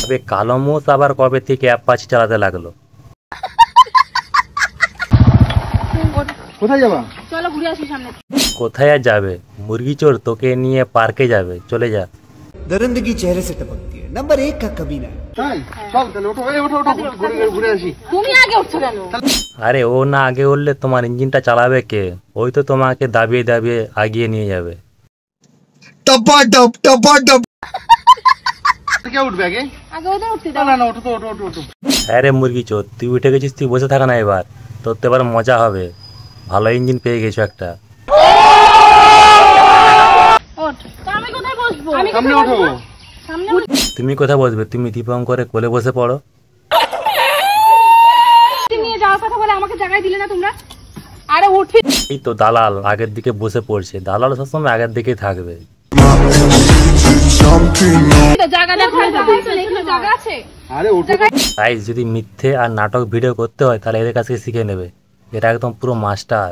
তবে কালো মোষ আবার কবে থেকে অ্যাপাচি চালাতে লাগলো? কোথায় যাবা? চলো ঘুরে আসি সামনে। কোথায় আর যাবে, মুরগি চোর তোকে নিয়ে পার্কে যাবে, চলে যা। दरिंदगी चेहरे से टपकती है, नंबर 1 का कमीना है। তাই চল তাহলে ওঠো, এই ওঠো ওঠো, ঘুরে আসি। তুমি আগে উঠছো কেন? আরে ও না আগে উঠলে তোমার ইঞ্জিনটা চালাবে কে? ওই তো তোমাকে দাবিয়ে দাবিয়ে আগিয়ে নিয়ে যাবে। टपाटप टपाटप। কে উঠবে আগে? আগে ওদের উঠতে না দাও। না না, ওঠো তো, ওঠো ওঠো ওঠো। আরে মুরগি চোর, তুই উঠে গেছিস, তুই বসে থাকা না, এবার তোর তো এবার মজা হবে, ভালো ইঞ্জিন পেয়ে গেছো একটা। ওঠ। তা আমি কোথায় বসবো? সামনে ওঠো। সামনে তুমি কোথায় বসবে? তুমি দীপঙ্করের কোলে বসে পড়ো। নিয়ে যাওয়ার কথা বলে আমাকে জায়গায় দিলে না তোমরা? আরে উঠবি এই তো দালাল আগের দিকে বসে পড়ছে, দালাল সবসময় আগের দিকেই থাকবে। তো জায়গা দেখো, এখানে জায়গা আছে। আরে ওঠো। তাই যদি মিথ্যে আর নাটক ভিডিও করতে হয় তাহলে এদের কাছে শিখে নেবে, এরা একদম পুরো মাস্টার।